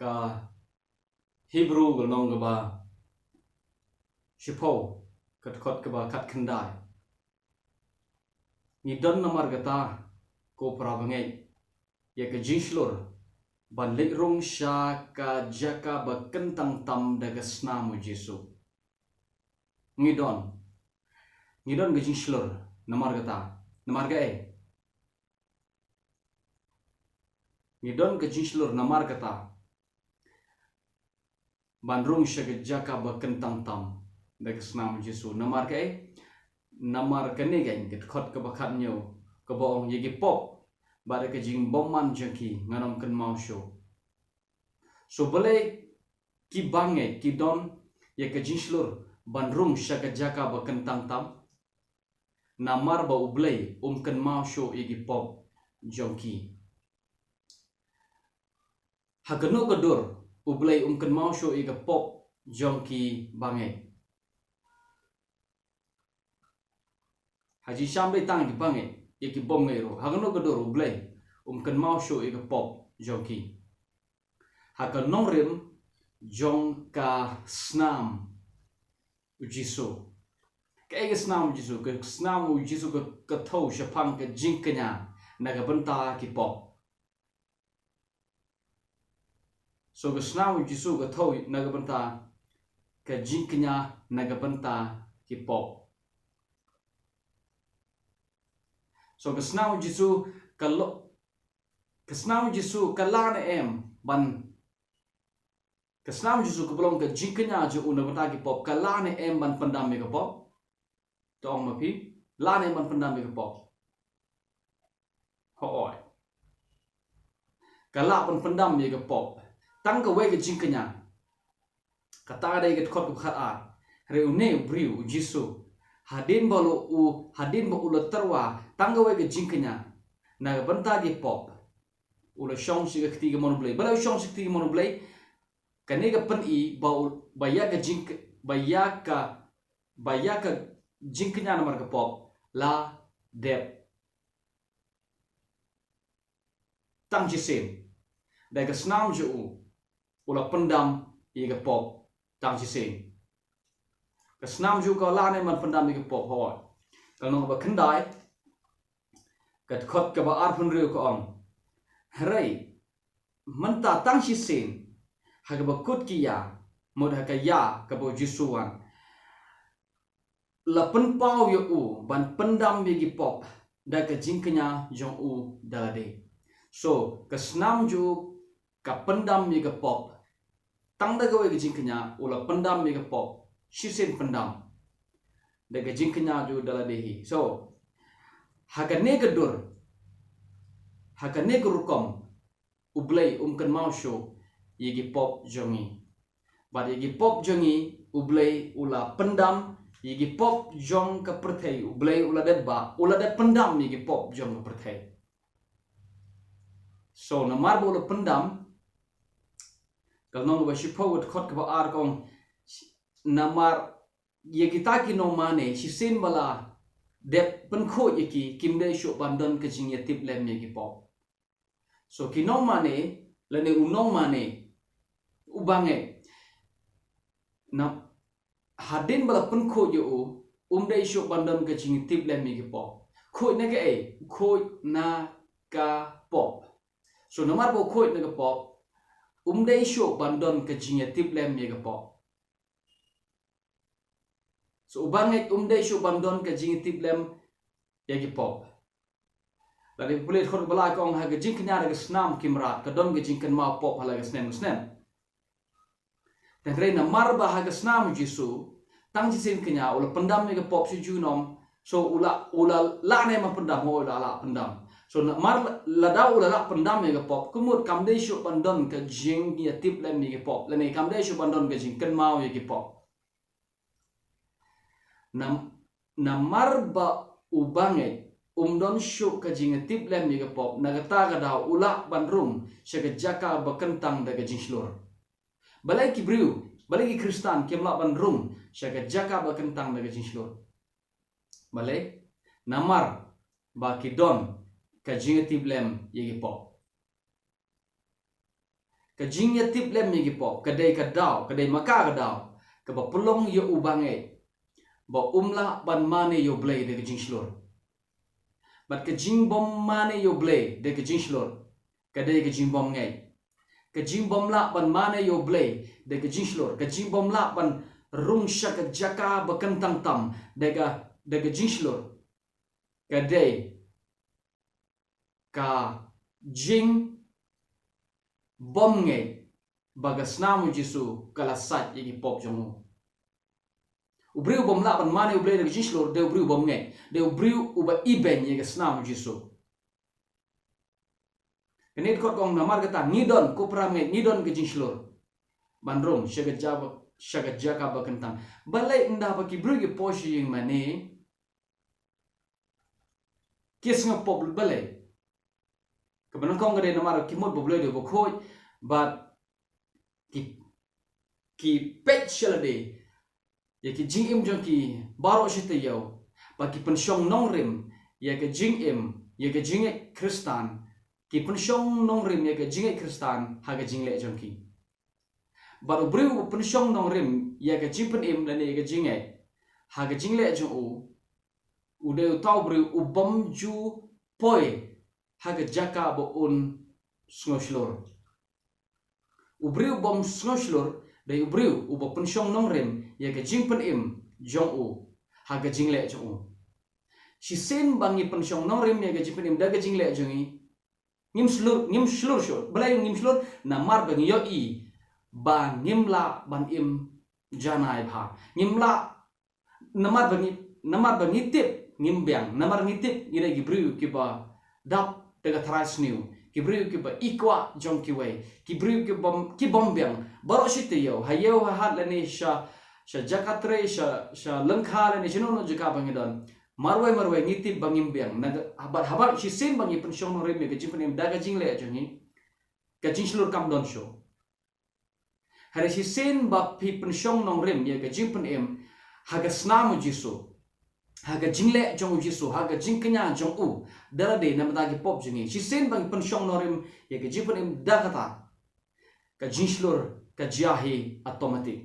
ka Hebrew golong ba shipo kat kot ba kat kendai ni don namar gata ko prabangai ya ka shlur ban likrung sha ka jaka ba kentang tam daga snamu Jesu ni don ga shlur namar gata namar ga ni don ga shlur namar gata bandrung shagat jaka ba kentang tam daga snamu Jesu namar ka ne ga ingit khot ka bakhat nyo ka bong yegi pop ba ka jing bomman jaki nganam kan mau show so bale ki bange ki don ya ka shlur bandrung shagat jaka ba kentang tam namar ba ublay kan mau show yegi pop jonki hagano gadur ublay kan mau show yegi pop jonki bange haji shambe tang di bange yeki bom ngero hagano gadur ublay kan mau show yegi pop jonki haganong rim jong ka snam Jesu ke snam Jesu ke snam Jesu ka thau shapang ka jinkanya naga banta ki pop so ka snam Jesu ka thau naga banta ka jinkanya naga banta ki pop so ka snam Jesu ka snam Jesu ka lan em ban Kesnam Jesu ke belong ke jinkanya je una banta ki pop kalane em ban pendam me ke pop tong mapi lane ban pendam me ke pop ho oi kala ban pendam me ke pop tang ka we ke jinkanya kata dai ke khot ku khat a reune briu Jesu hadin ba ula terwa tang ka we ke jinkanya na banta ki pop ula shong si ke tiga mon blay bala shong si tiga mon blay kanega pen I baya ka jinknya namar ka pop la dep tang jisen da ka snam je ula pendam I ka pop tang jisen ka snam ju ka la ne man pendam I ka pop ho kalong ba kendai ka khot ka ba ar phun riu ka om hrai manta tang jisen haga bakut kia mod haga ya kabo Jesuan la penpau yo ban pendam begi pop da ka jinknya jong dalade so ka snam ju ka pendam begi pop tang da gawe jinknya ula pendam begi pop shisen pendam da ka jinknya ju dalade hi so haga ne gadur haga ne gurukom ublay kan mau show yegi pop jongi bad yegi pop jongi ublay ula pendam yegi pop jong ka perthai ublay ula dat pendam yegi pop jong ka perthai so namar ula pendam kalnong ba shipo wat khot ka ba ar kong namar yegi taki no mane shisin bala dep penkho yeki kimde sho bandon ka jingiatiplem yegi pop so kinong mane lane unong mane ubange na hadin bala penkho yo dai sho bandam ka jingiatiplem mi pop khoi na ga khoi na ka pop so namar bo khoi na ga pop dai sho bandon ka jingiatiplem mi pop so ubange dai sho bandon ka jingiatiplem yagi pop lari pulit khot bala kong ha ga jinknya ga snam kimra ka don ga jinkan ma pop hala ga snem dan reina marba ha ga snam Jesu tang jisin kenya ula pendam ga pop si junom so ula la ne ma pendam ho la pendam so mar la da ula la pendam ga pop kumut kam dei shu bandon ka jingiatiplem ga pop la ne kam dei shu bandon ga jinkan ma ga pop na marba ubange don shu ka jingiatiplem ga pop nagata ga da ula bandrum shaga jaka bakentang daga shlur balai ki briu balai ki kristan kemla bandrum shaga jaka bakentang daga shlur balai namar ba ki don ka jingiatiplem yegi pop ka jingiatiplem ye pop kadai ka daw kadai maka ka daw ka ba pelong yo ubangai ba umla ban mane yo blay de ka jing shlur bat ka jing bom mane yo blay de ka jing shlur kadai ka jing bom ngai ka jing bom la ban mane yo blay de ka jing shlur ka jing bom la ban rung shaka jaka ba kentang tam de ka jing shlur kadai ka jing bom ngai bagas namu jisu kala sat ye pop jomu ubriu bom la ban mane ublay de jing shlur de ubriu bom ngai de ubriu uba iben ye gas namu jisu kenit kot kong namar kata ngidon ko pramngai ngidon ke jing shlur bandrong shaga jaka ba kentang balai inda ba ki bru ge poshi yeng mane kis nga pop balai kebenan kong gade namar kimot boblay de bokhoj but ki pet shalade ye ki jing im jong ki baro shite yo ba ki pensyong nong rim ye ke jing im ye ke jing kristan ki pensyong nong rim ye ke jing kristan ha ke jing le jong ki baru briu pensyong nong rim ye ke jing pen im le ye ke jing ha ke jing le jong u de tau briu u bom ju poi ha ke jaka bo un shlur ubriu bom shlur de ubriu u bo pensyong nong rim ye ke jing pen im jong u ha ke jing le jong u si sen bangi pensyong nong rim ye ke jing pen im da ke jing le jong i ngim shlur sho balai ngim shlur na mar bangi yo i ba ngim la ban im janai bha ngim la namar bangi tip ngim biang namar ngitip ire gibriu ki ba dap de ka thras new kibriu ki ba ikwa jong ki wei kibriu ki bom biang baro shite yo hayo ha hat le ni sha jakatre sha lengkha le ni jino jaka bangidon marwai ngitip bangim biang na haba shi sen bangi pensyong no reme ke jipen da ga jing le jongi ka jing shlur kam don show hari shi sen ba pi pensyong nong rem ye ka jing pen em ha ga snamu jisu ha ga jing le jong jisu ha ga jing kenya jong u dara de na mata ki pop jongi shi sen bang pensyong no rem ye ka jipen em da kata ka jing shlur ka jahi automatic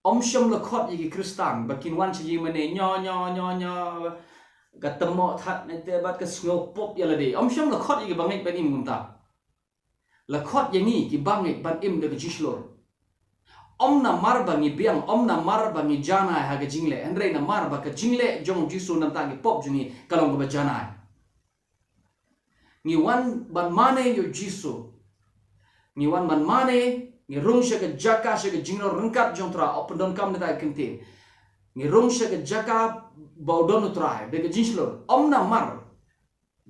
om sham la khot ye ki kristan bakin wan chi mane nyo ka temo that ne te bat ka sngo pop ya la de om sham la khot ye ki bangai ban im gum ta la khot ye ni ki bangai ban im de jing shlur om na mar bangi biang om na mar bangi jana ha ga jingle andre na mar ba ka jingle jong jisu nam ta ki pop jungi kalong ba jana ni wan ban mane yo jisu ni wan ban mane ni rung shaga jaka shaga jingno rungkap jong tra open don kam na kente ni rung shaga jaka baudon tra de ga jing shlur om na mar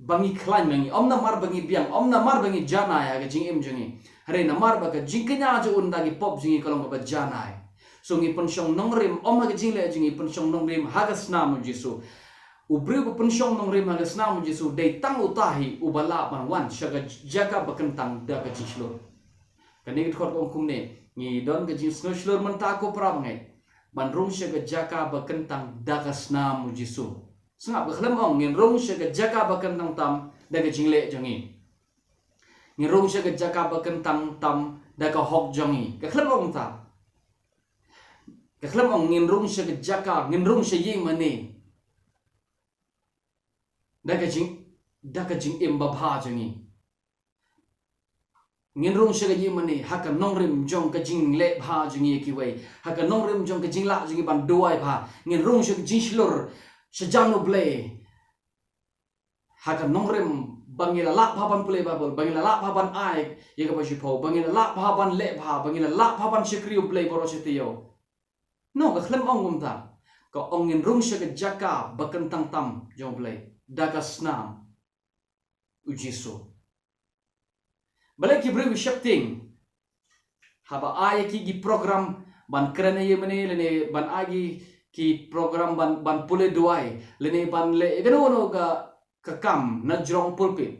bangi klan mangi om na mar bangi biang om na mar bangi jana ya ga jing im jungi hare na mar ba ka jingkenya jo unda gi pop jingi kalong ba janai so ngi pensyong nongrim om ga jingle jingi pensyong nongrim hagas nam jisu ubri bu pensyong nongrim hagas nam jisu dei tang utahi ubala ban wan shaga jaga bakentang da ga jinglo kani khot ong kumne ngi don ga jing shlur man ta ko pra ngai ban rong shaga jaga bakentang da ga snam jisu sngap ga khlam ong ngi rong shaga jaga bakentang tam da ga jingle jingi ni rong shaga jaka ba kentang tam da ka hok jongi ka khlam ong ta ka khlam ong ngin rong shaga jaka ngin rong sha ying mane da ka jing im ba bha jongi ngin rong shaga ying mane ha ka nong rim jong ka jing le bha jongi ki wei ha ka nong rim jong ka jing la jongi ban duai bha ngin rong shaga jing shlur sha jang no ble ha ka nong rim bangila la phaban pule babol bangila la phaban ai ye ka bashi pho bangila la phaban le pha bangila la phaban shikri play boro setiyo no ka khlam ong gum ta ka ong in rung shaga jaka bakan tang tam jong play daga snam ujiso balai ki bri shapting haba ai ki gi program ban krana ye mane lene ban agi ki program ban pule duai lene ban le gano no ga kakam na jrong pulpit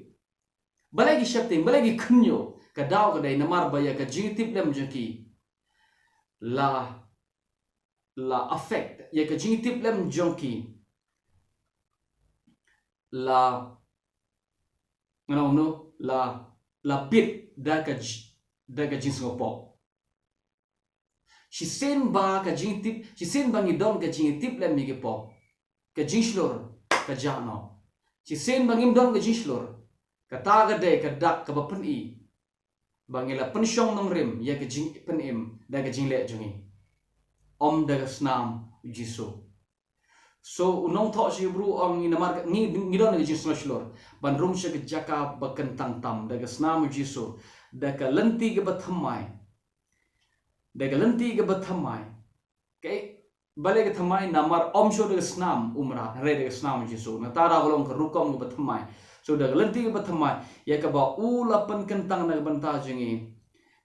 balai gi shapting balai gi khunyo ka daw ka dai namar baya ka jingiatiplem jaki la affect ya ka jingiatiplem jonki la ngano no la la bit daga jing snopo si sen ba ka jing tip si sen ba ngi don ka jingiatiplem mi ge po ka jing shlur ka jano si sen ba ngim don ka jing shlur ka ta ga de ka dak ka ba pen i bangila pensyong nong rim ya ka jing pen im daga jing le jungi om daga snam jisu so unong tho si bru om ni namar ni don ga jing shlur ban rum se ga jaka ba kan tang tam daga snam jisu daga lenti ga ba thamai daga lenti ga ba thamai ke bale ga thamai namar om sho daga snam umra re daga snam jisu na tara golong ka rukom ga ba thamai so daga lenti ga ba thamai ya ka ba ula pan kan tang na ban ta jingi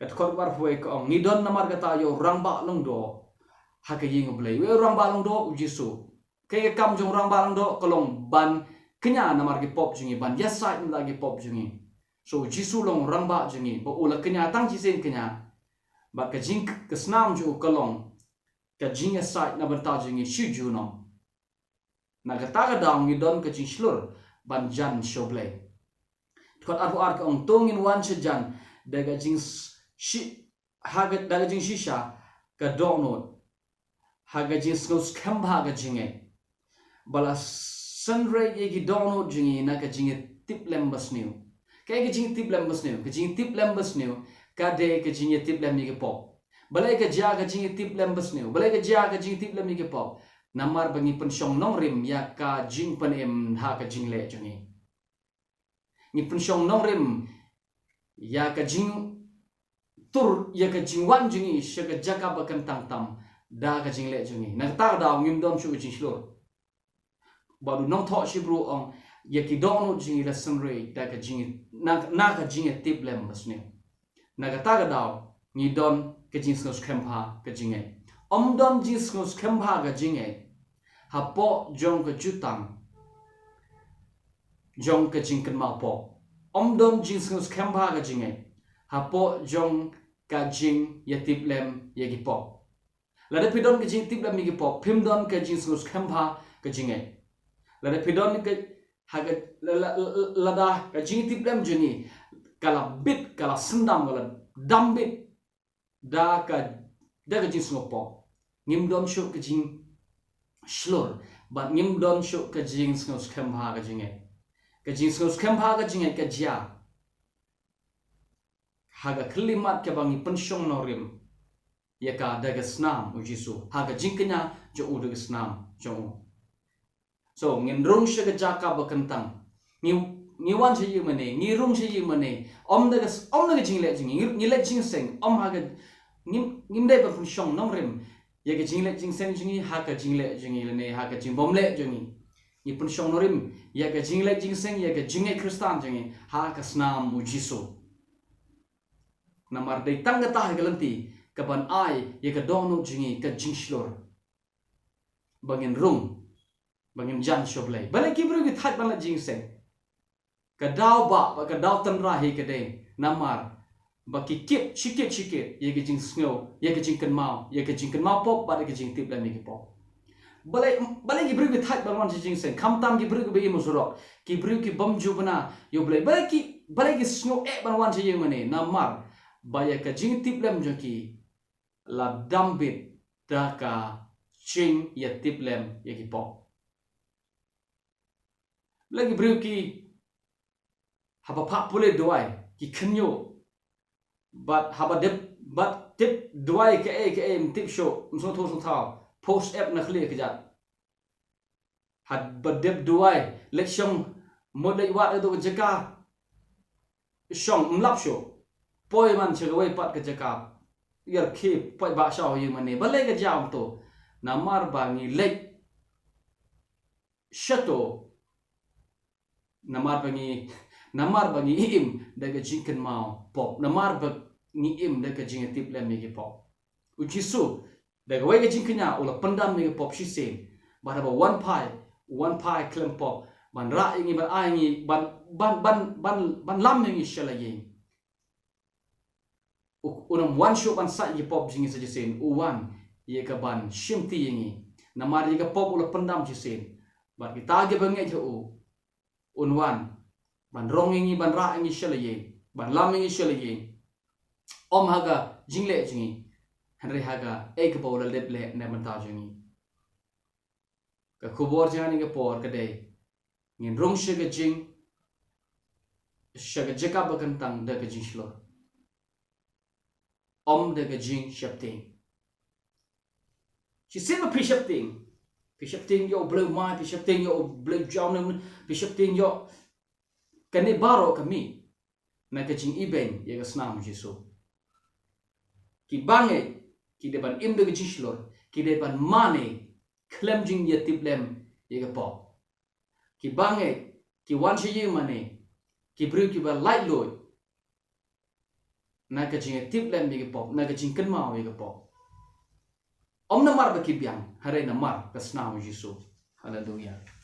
at khot war foi ko ni don namar ga ta yo rang ba long do ha ka ying blai we rang ba long do jisu ke kam jong rang ba long do kolong ban kenya namar gi pop jingi ban yes side la gi pop jingi so jisu long rang ba jingi ba ula kenya tang ji sen kenya ba ka jing ka snam ju kolong ka jing side na ban ta jingi shu ju no na ga ta ga dang ni don ka jing shlur ban jan shoblay khot ar ka ong tong in wan che jan daga jing shi haga daga jing shisha ka donot haga jing skos khamba ga jinge bala sunray ye gi donot jingi na ka jing tiplem basniu ka ga jing tiplem basniu ka jing tiplem basniu ka de ka jing tiplem ni ge pop balai ka ja ka jing tiplem basniu balai ka ja ka jing tiplem ni ge pop namar bangi pensyong nong rim ya ka jing pen em ha ka jing le jungi ni pensyong nong rim ya ka jing tur ya ka jing wan jungi sha ka jaka ba kan tang tam da ka jing le jungi na ta da ngim dom shu jing shlur baru nong tho shi bru ong ya ki dong no jingi la sunray da ka jing na ka jing tiplem basne na ka ta da ni don ka jing skos kempa ka jing om don jing skos kempa ka jing hapo jong ka jutang jong ka jing kan ma po om don jing skos kempa ka jing hapo jong ka jing yatiplem yagi po la de pidon ka jing tiplem yagi po phim don ka jing skos kempa ka jing la de pidon ka haga la da ka jing tiplem juni kala bit kala sendam kala dambit da ka jing snopo ngim don shu ka jing shlur but ngim don shu ka jing skos kempa ka jing skos kempa ka jing ka jia haga kelimat ke bangi pensyong norim ya ka daga snam ujisu haga jingkenya jo u daga snam jo so ngin rung shaga jaka bakantang ni wan shi yi mane ni rung shi yi mane om daga jingle jingi ni le jing seng om haga ngim dai ba pensyong norim ya ka jingle jing seng jingi haga jingle jingi le haga jing bomle jingi ni pensyong norim ya ka jingle jing seng ya ka jingle kristan jingi haga snam ujisu namar dei tang ta galanti kaban ai ye ka dono jingi ka jing shlur bangin rung bangin jan shoblay bale kibru gi that bala jing seng ka daw ba ka daw tan ra he ka de namar ba ki kip shikit ye ka jing snow ye ka jing kan mau pop ba ka jing tip la mi ki pop bale kibru gi that bala jing seng kham tam kibru gi be musuro kibru ki bam jubna yo bale ki snow e ban wan je mane namar baya ka jing tiplem joki la dambit da ka ching ya tiplem ya ki pop lagi bru ki haba pa pule doai ki khnyo but haba tip doai ka e tip show so tho tha post app na khli ka jat had badep doai lekshong modai wa do jaka shong mlap show poi man che wei pat ka jaka yer khi poi ba shaw yi mane bale ga jam to namar ba ngi lek shato namar ba ngi im daga jinken mau pop namar ba ngi im daga jingiatiplem mi pop ujisu daga wei ga jinkenya ula pandam mi pop shi sen ba ba one pie klem pop ban ra ngi ban ai ngi ban lam ngi shala yi unam one show ban sa ye pop jingi saja sen uwan ye ka ban shimti yingi namar ye ka pop ula pendam ji sen bat kita ge bangai jo unwan ban rong yingi ban ra yingi shala ye ban laming ishole yin haga jingle jingi henry haga ek bola leble ne manta jingi ka khubor jani ke por ka dei ngin rong shiga jing shiga jeka bakan tang de ka jing shlur de ka jing shapting she said a pre-shapting yo blue my pre-shapting yo blue jown pre-shapting yo kani baro kami na ka jing iben ye ka snam jisu ki bange ki de ban im de ka jing shlur ki de ban mane klem jingiatiplem ye ka po ki bange ki wan shi ye mane ki bru ki ba light loy na ka jingiatiplem ye ka po na ka jing kan mau ye ka po na mar ba ki biang hare na mar ka snam jisu hallelujah